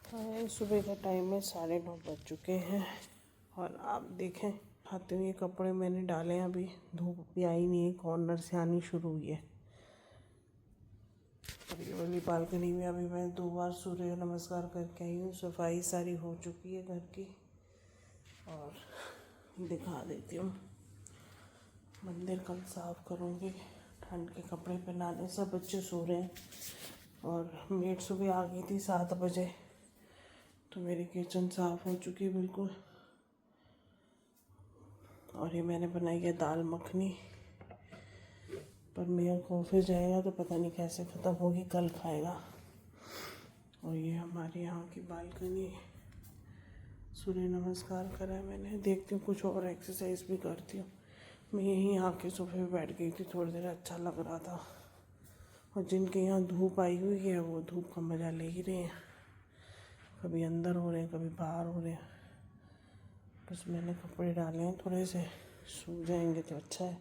सुबह का टाइम है, 9:30 बज चुके हैं और आप देखें खाते हुए कपड़े मैंने डाले हैं। अभी धूप भी आई नहीं है, कॉर्नर से आनी शुरू हुई है। और ये वाली बालकनी में अभी मैं 2 बार सूर्य नमस्कार करके आई हूँ। सफाई सारी हो चुकी है घर की और दिखा देती हूँ। मंदिर कल साफ़ करूँगी। ठंड के कपड़े पहनाने, सब बच्चे सो रहे हैं और मेड सुबह आ गई थी 7 बजे, तो मेरी किचन साफ़ हो चुकी है बिल्कुल। और ये मैंने बनाई है दाल मखनी, पर मेरा ऑफिस जाएगा तो पता नहीं कैसे ख़त्म होगी, कल खाएगा। और ये हमारे यहाँ की बालकनी, सूर्य नमस्कार करा है मैंने। देखती हूँ कुछ और एक्सरसाइज भी करती हूँ। मैं यहीं आके सोफे पे बैठ गई थी थोड़ी देर, अच्छा लग रहा था। और जिनके यहाँ धूप आई हुई है वो धूप का मज़ा ले ही रहे हैं, कभी अंदर हो रहे हैं कभी बाहर हो रहे हैं। बस मैंने कपड़े डाले हैं, थोड़े से सूख जाएंगे तो अच्छा है।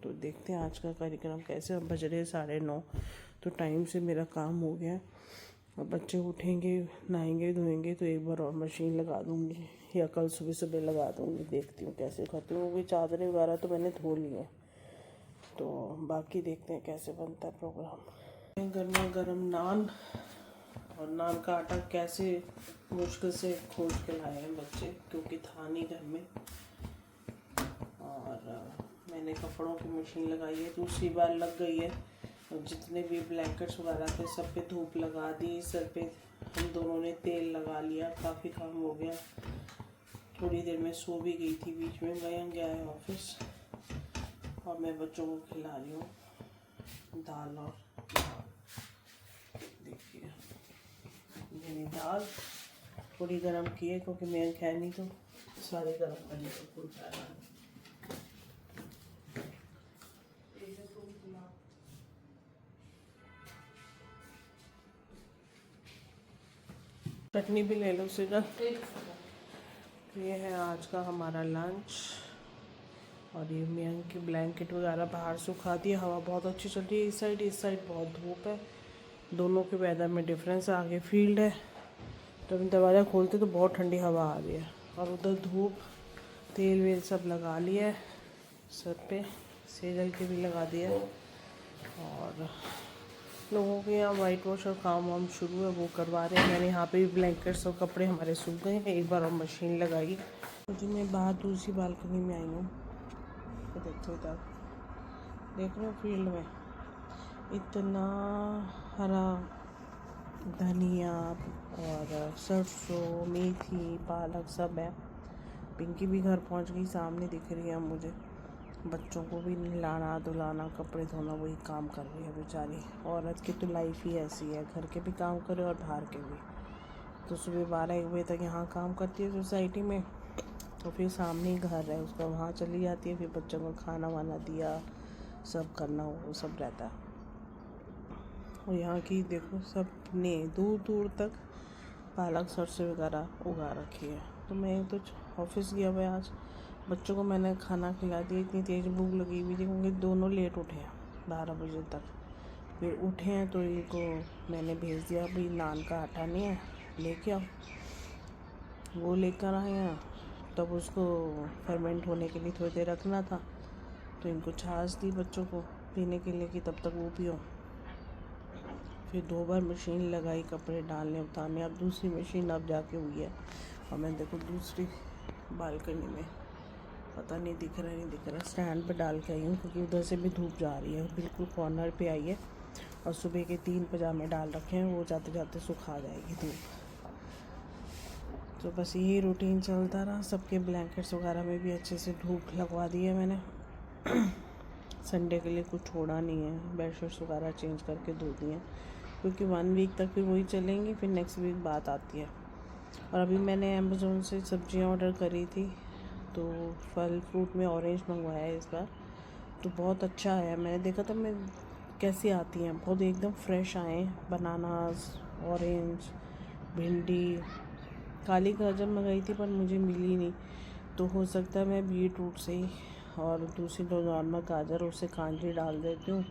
तो देखते हैं आज का कार्यक्रम कैसे। अब बज रहे 9:30, तो टाइम से मेरा काम हो गया। और बच्चे उठेंगे, नहाएंगे धोएंगे तो एक बार और मशीन लगा दूँगी, या कल सुबह सुबह लगा दूँगी। देखती हूँ कैसे खत्म होगी। चादरें वगैरह तो मैंने धो ली हैं, तो बाकी देखते हैं कैसे बनता है प्रोग्राम। गर्मा गर्म नान, और नान का आटा कैसे मुश्किल से खोज के लाए हैं बच्चे, क्योंकि था नहीं घर में। और मैंने कपड़ों की मशीन लगाई है, दूसरी बार लग गई है। और जितने भी ब्लैंकेट्स वगैरह थे सब पे धूप लगा दी, सर पे हम दोनों ने तेल लगा लिया, काफ़ी काम हो गया। थोड़ी देर में सो भी गई थी, बीच में मयंक गया है ऑफिस और मैं बच्चों को खिला रही हूँ दाल। और देखिए मेरी दाल थोड़ी गर्म की है, क्योंकि मैं है नहीं तो सारी गर्म करने को भूल जाएगा। चटनी भी ले लो सिरा। ये है आज का हमारा लंच। और ये मयंक की ब्लैंकेट वगैरह बाहर सुखा दी। हवा बहुत अच्छी चल रही है इस साइड बहुत धूप है। दोनों के वेदर में डिफरेंस है। आगे फील्ड है, तो हम दरवाज़ा खोलते तो बहुत ठंडी हवा आ रही है, और उधर धूप। तेल वेल सब लगा लिया है सर पे, सेजल के भी लगा दिया। और लोगों के यहाँ वाइट वॉश और काम वाम शुरू है, वो करवा रहे हैं। मैंने यहाँ पे भी ब्लैंकेट्स और कपड़े हमारे सूख गए हैं, एक बार और मशीन लगाई। तो मैं बाहर दूसरी बालकनी में आई हूँ, तो देखो इधर देख रहे हो फील्ड में इतना हरा धनिया और सरसों, मेथी, पालक सब है। पिंकी भी घर पहुंच गई, सामने दिख रही है मुझे। बच्चों को भी नहलाना धुलाना, कपड़े धोना, वही काम कर रही है बेचारी। औरत की तो लाइफ ही ऐसी है, घर के भी काम करे और बाहर के भी। तो सुबह 12-1 बजे तक यहाँ काम करती है सोसाइटी में, तो फिर सामने ही घर है उसका, वहाँ चली जाती है। फिर बच्चों को खाना वाना दिया, सब करना वो सब रहता है। और यहाँ की देखो सब ने दूर दूर तक पालक सरसों वगैरह उगा रखी है। तो मैं तो ऑफिस गया हुआ आज, बच्चों को मैंने खाना खिला दिया। इतनी तेज़ भूख लगी हुई थी, क्योंकि दोनों लेट उठे हैं 12 बजे तक। फिर उठे हैं तो इनको मैंने भेज दिया, भाई नान का आटा नहीं है लेके आओ। वो लेकर आए हैं, तब उसको फर्मेंट होने के लिए थोड़ी देर रखना था, तो इनको छाछ दी बच्चों को पीने के लिए कि तब तक वो पियो। फिर 2 बार मशीन लगाई कपड़े डालने उतारने। अब दूसरी मशीन अब जाके हुई है। और मैं देखो दूसरी बालकनी में, पता नहीं दिख रहा स्टैंड पे डाल के आई हूँ, क्योंकि उधर से भी धूप जा रही है। बिल्कुल कॉर्नर पे आई है, और सुबह के 3 पजामे डाल रखे हैं, वो जाते जाते सुखा जाएगी धूप। तो बस यही रूटीन चलता रहा। सबके ब्लैंकेट्स वगैरह में भी अच्छे से धूप लगवा दी है मैंने। संडे के लिए कुछ छोड़ा नहीं है, बेडशीट्स वगैरह चेंज करके धो दी हैं, क्योंकि 1 वीक तक फिर वही चलेंगी। फिर नेक्स्ट वीक बात आती है। और अभी मैंने अमेज़ोन से सब्जियां ऑर्डर करी थी, तो फल फ्रूट में ऑरेंज मंगवाया है इस बार, तो बहुत अच्छा आया। मैंने देखा था मैं कैसी आती हैं, बहुत एकदम फ्रेश आए। बनानास, ऑरेंज, भिंडी, काली गाजर मंगाई थी पर मुझे मिली नहीं, तो हो सकता है मैं बीट रूट से ही, और दूसरी जो नॉर्मल गाजर उससे कांजी डाल देती हूँ,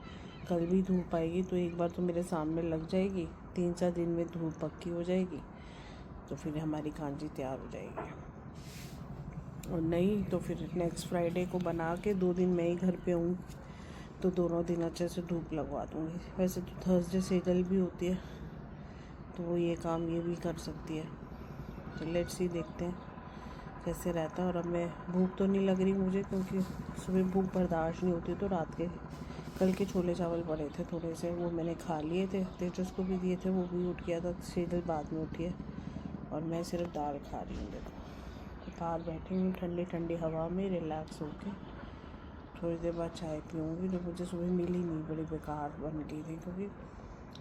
कल भी धूप आएगी तो एक बार तो मेरे सामने लग जाएगी, 3-4 दिन में धूप पक्की हो जाएगी तो फिर हमारी कांजी तैयार हो जाएगी। और नहीं तो फिर नेक्स्ट फ्राइडे को बना के 2 दिन मैं ही घर पे हूँ तो दोनों दिन अच्छे से धूप लगवा दूँगी। वैसे तो थर्सडे सेजल भी होती है तो वो ये काम ये भी कर सकती है। तो लेट्स सी, देखते हैं कैसे रहता है। और अब मैं भूख तो नहीं लग रही मुझे, क्योंकि सुबह भूख बर्दाश्त नहीं होती, तो रात के कल के छोले चावल पड़े थे थोड़े से, वो मैंने खा लिए थे, तेजस को भी दिए थे, वो भी उठ गया था, सेजल बाद में उठी है और मैं सिर्फ दाल खा रही हूँ। देखो बाहर बैठी हूँ ठंडी ठंडी हवा में रिलैक्स होके, थोड़ी देर बाद चाय पीऊँगी जो मुझे सुबह मिली नहीं, बड़ी बेकार बन गई थी, क्योंकि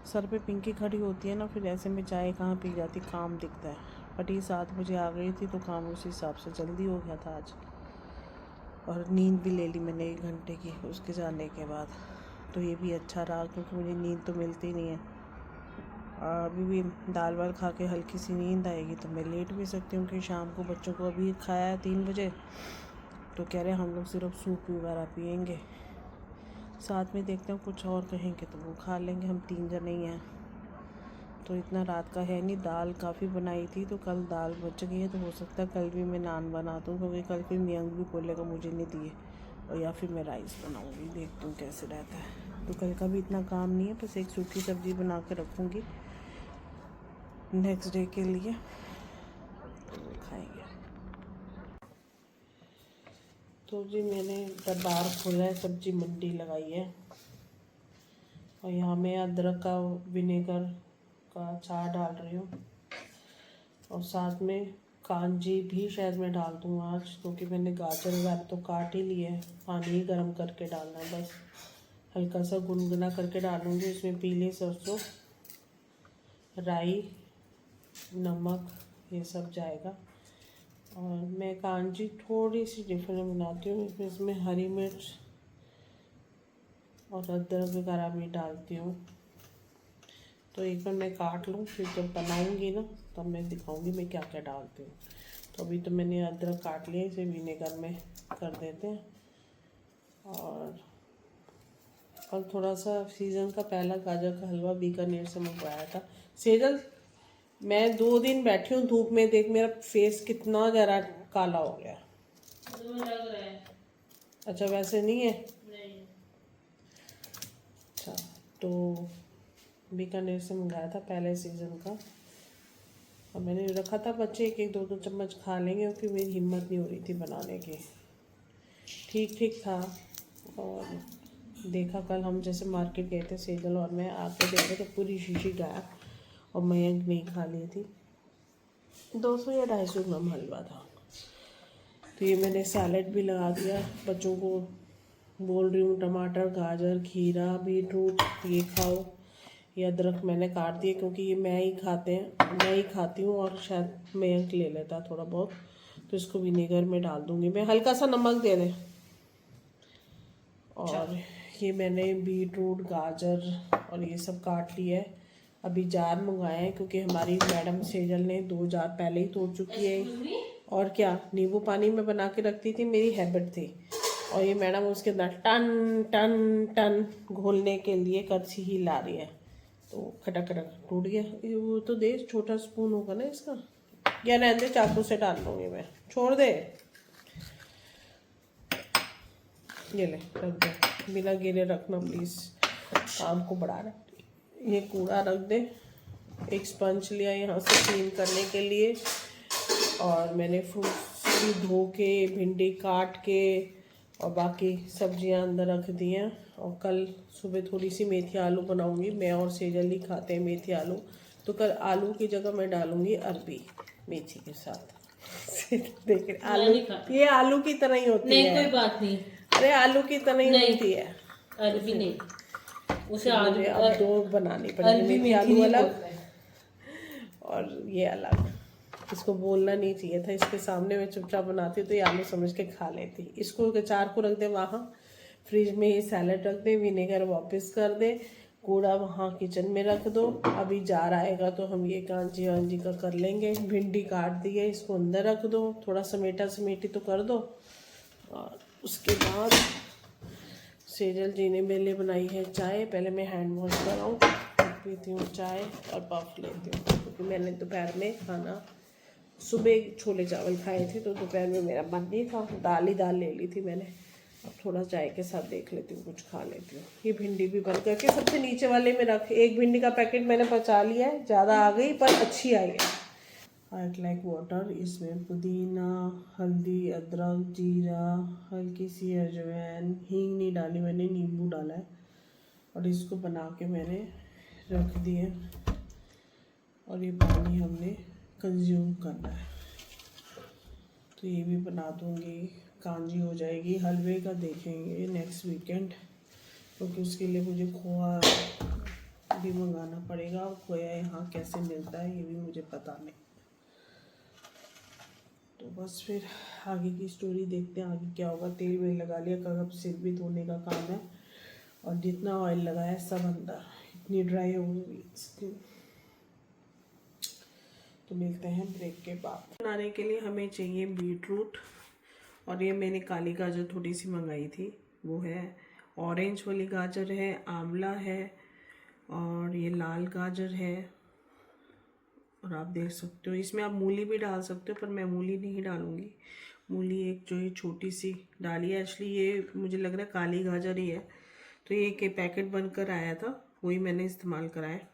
सर पे पिंकी खड़ी होती है ना, फिर ऐसे में चाय कहाँ पी जाती, काम दिखता है। बट ये 7 बजे आ गई थी तो काम उस हिसाब से जल्दी हो गया था आज। और नींद भी ले ली मैंने 1 घंटे की उसके जाने के बाद, तो ये भी अच्छा रहा, क्योंकि मुझे नींद तो मिलती नहीं है। अभी भी दाल वाल खा के हल्की सी नींद आएगी तो मैं लेट भी सकती हूँ, कि शाम को बच्चों को अभी खाया है 3 बजे तो कह रहे हैं हम लोग सिर्फ सूप वगैरह पियेंगे, साथ में देखते हैं कुछ और कहेंगे तो वो खा लेंगे, हम 3 जने ही हैं तो इतना रात का है नहीं। दाल काफ़ी बनाई थी तो कल दाल बच गई है, तो हो सकता है कल भी मैं नान बना दूँ, क्योंकि कल फिर मियांग भी बोलेगा मुझे नहीं दिए, और या फिर मैं राइस बनाऊँगी, देखती हूँ कैसे रहता है। तो कल का भी इतना काम नहीं है, बस एक सूखी सब्ज़ी बना के रखूँगी नेक्स्ट डे के लिए, तो वो खाएंगे। तो जी मैंने बार खोला है, सब्जी मंडी लगाई है, और यहाँ मैं अदरक का विनेगर का अचार डाल रही हूँ, और साथ में कांजी भी शायद मैं डाल दूँ आज, क्योंकि मैंने गाजर वगैरह तो काट ही लिए है, पानी ही गर्म करके डालना है बस, हल्का सा गुनगुना करके डालूँगी। इसमें पीले सरसों, राई, नमक, ये सब जाएगा। और मैं कांजी थोड़ी सी डिफरेंट बनाती हूँ, इसमें हरी मिर्च और अदरक वगैरह भी डालती हूँ। तो एक बार मैं काट लूँ, फिर जब बनाऊँगी ना तब मैं दिखाऊँगी मैं क्या क्या डालती हूँ। तो अभी तो मैंने अदरक काट लिया, इसे विनेगर में कर देते हैं। और कल थोड़ा सा सीज़न का पहला गाजर का हलवा बीकानेर से मंगवाया था। सेजल मैं 2 दिन बैठी हूँ धूप में, देख मेरा फेस कितना ज़रा काला हो गया। लग रहा है। अच्छा वैसे नहीं है? नहीं। अच्छा तो बीकानेर से मंगाया था पहले सीज़न का, और मैंने रखा था बच्चे 1-1, 2-2 चम्मच खा लेंगे, क्योंकि मेरी हिम्मत नहीं हो रही थी बनाने की। ठीक ठीक था। और देखा कल हम जैसे मार्केट गए थे सेजल और मैं, आके देखे तो पूरी शीशी गायब, और मयंक नहीं खा ली थी। 200 या 250 ग्राम हलवा था। तो ये मैंने सैलेड भी लगा दिया, बच्चों को बोल रही हूँ टमाटर, गाजर, खीरा, बीटरूट ये खाओ। ये अदरक मैंने काट दिए, क्योंकि ये मैं ही खाती हूँ, और शायद मयंक ले लेता थोड़ा बहुत, तो इसको विनेगर में डाल दूँगी मैं, हल्का सा नमक दे दें। और ये मैंने बीटरूट, गाजर और ये सब काट लिया है। अभी जार मंगाए हैं, क्योंकि हमारी मैडम सेजल ने 2 जार पहले ही तोड़ चुकी है। और क्या, नींबू पानी में बना के रखती थी, मेरी हैबिट थी। और ये मैडम उसके अंदर टन टन टन घोलने के लिए कड़छी ही ला रही है, तो खटक खटक टूट गया। वो तो दे, छोटा स्पून होगा ना इसका, या रहने दे, चाकू से डाल लूँगी मैं, छोड़ दे। ये ले रख दे, बिना गिरे रखना प्लीज़, काम को बढ़ा रहे। ये कूड़ा रख दे। एक स्पंज लिया यहाँ से क्लीन करने के लिए, और मैंने फ्रूट्स भी धो के, भिंडी काट के, और बाकी सब्जियां अंदर रख दी हैं। और कल सुबह थोड़ी सी मेथी आलू बनाऊंगी, मैं और सेजल ही खाते हैं मेथी आलू, तो कल आलू की जगह मैं डालूंगी अरबी मेथी के साथ। देख आलू, ये आलू की तरह ही होती है। नहीं कोई बात नहीं, अरे आलू की तरह ही होती है, अरबी नहीं। उसे आज अब 2 बनानी पड़ेगी, मेथी आलू अलग और ये अलग। इसको बोलना नहीं चाहिए था, इसके सामने मैं चुपचाप बनाती तो ये आलू समझ के खा लेती। इसको अचार को रख दे वहाँ फ्रिज में, ये सैलेड रख दे, विनेगर वापस कर दे, कूड़ा वहाँ किचन में रख दो। अभी जार आएगा तो हम ये कांजी वांजी का कर लेंगे। भिंडी काट दी है, इसको अंदर रख दो, थोड़ा समेटा समेटी तो कर दो। और उसके बाद सेजल जी ने मेरे लिए बनाई है चाय। पहले मैं हैंड वॉश कराऊँ, फिर पीती हूँ चाय और पफ लेती हूँ, क्योंकि मैंने दोपहर में खाना सुबह छोले चावल खाए थे, तो दोपहर में मेरा मन नहीं था, दाल ले ली थी मैंने। अब थोड़ा चाय के साथ देख लेती हूँ, कुछ खा लेती हूँ। ये भिंडी भी बंद करके सबसे नीचे वाले में रख, एक भिंडी का पैकेट मैंने बचा लिया है, ज़्यादा आ गई पर अच्छी आई है। I like water. इसमें पुदीना, हल्दी, अदरक, जीरा, हल्की सी अजवाइन, हींग नहीं डाली मैंने, नींबू डाला है। और इसको बना के मैंने रख दिए, और ये पानी हमने कंज्यूम करना है। तो ये भी बना दूँगी, कांजी हो जाएगी। हलवे का देखेंगे नेक्स्ट वीकेंड, क्योंकि उसके लिए मुझे खोआ भी मंगाना पड़ेगा। खोया यहाँ कैसे मिलता है ये भी मुझे पता नहीं। तो बस फिर आगे की स्टोरी देखते हैं, आगे क्या होगा। तेल वेल लगा लिया, कब सिर भी धोने का काम है, और जितना ऑयल लगाया सब अंदर, इतनी ड्राई हो गई स्किन। तो मिलते हैं ब्रेक के बाद। बनाने के लिए हमें चाहिए बीटरूट, और ये मैंने काली गाजर थोड़ी सी मंगाई थी, वो है। ऑरेंज वाली गाजर है, आंवला है, और ये लाल गाजर है। और आप देख सकते हो इसमें आप मूली भी डाल सकते हो, पर मैं मूली नहीं डालूँगी। मूली एक जो ये छोटी सी डाली है, एक्चुअली ये मुझे लग रहा है काली गाजर ही है। तो ये एक पैकेट बनकर आया था, वही मैंने इस्तेमाल करा है।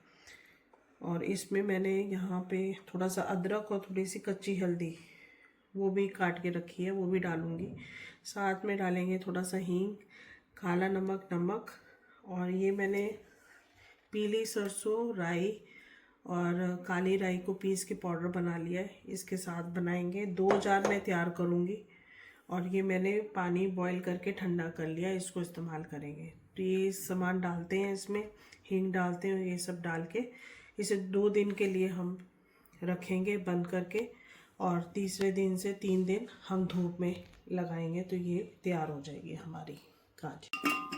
और इसमें मैंने यहाँ पे थोड़ा सा अदरक और थोड़ी सी कच्ची हल्दी वो भी काट के रखी है, वो भी डालूँगी। साथ में डालेंगे थोड़ा सा हींग, काला नमक, और ये मैंने पीली सरसों, राई और काली राई को पीस के पाउडर बना लिया है। इसके साथ बनाएंगे 2 जार मैं तैयार करूँगी, और ये मैंने पानी बॉईल करके ठंडा कर लिया, इसको इस्तेमाल करेंगे। तो ये सामान डालते हैं इसमें, हींग डालते हैं, ये सब डाल के इसे 2 दिन के लिए हम रखेंगे बंद करके, और तीसरे दिन से 3 दिन हम धूप में लगाएंगे, तो ये तैयार हो जाएगी हमारी कांजी।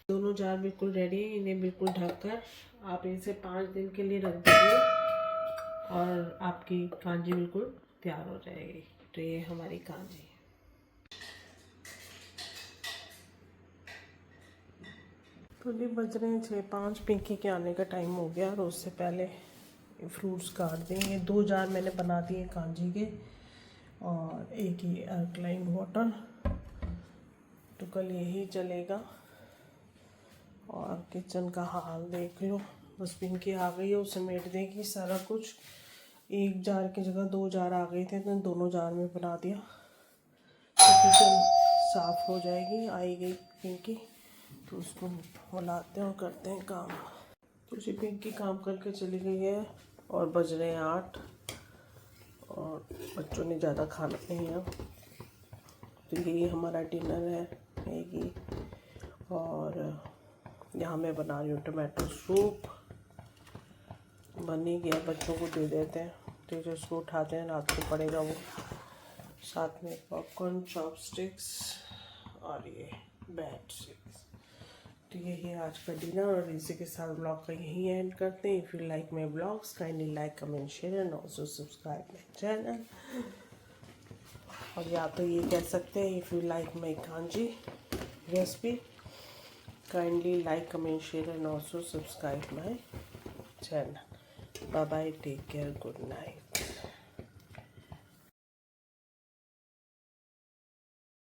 दोनों जार बिल्कुल रेडी है। इन्हें बिल्कुल ढककर आप इसे 5 दिन के लिए रख दीजिए, और आपकी कांजी बिल्कुल तैयार हो जाएगी। तो ये हमारी कांजी है। तो भी बज रहे हैं 6-5, पिंकी के आने का टाइम हो गया, और उससे पहले फ्रूट्स काट देंगे। 2 जार मैंने बना दिए कांजी के, और एक ही अल्कलाइन वाटर। तो कल यही चलेगा। और किचन का हाल देख लो, बस पिंकी आ गई है, वो समेट देगी सारा कुछ। एक जार की जगह 2 जार आ गए थे तो दोनों जार में बना दिया, तो किचन साफ हो जाएगी। आई गई पिंकी तो उसको बुलाते हैं और करते हैं काम। तो जी पिंकी काम करके चली गई है और बज रहे हैं 8 और बच्चों ने ज़्यादा खाना नहीं है। तो यही हमारा डिनर है, मैगी। और यहाँ मैं बना रही हूँ टमाटो सूप। बन ही गया, बच्चों को दे देते हैं, टीचर्स को उठाते हैं, रात को पड़ेगा वो। साथ में पॉपकॉर्न, चॉपस्टिक्स और ये बैट स्टिक्स। तो यही है आज का डिनर और इसी के साथ ब्लॉग का यही एंड करते हैं। If you like my blogs kindly like comment share and also subscribe my channel. और या तो ये कह सकते हैं if you like my kanji recipe kindly like comment share and also subscribe my channel. Bye bye, take care, good night.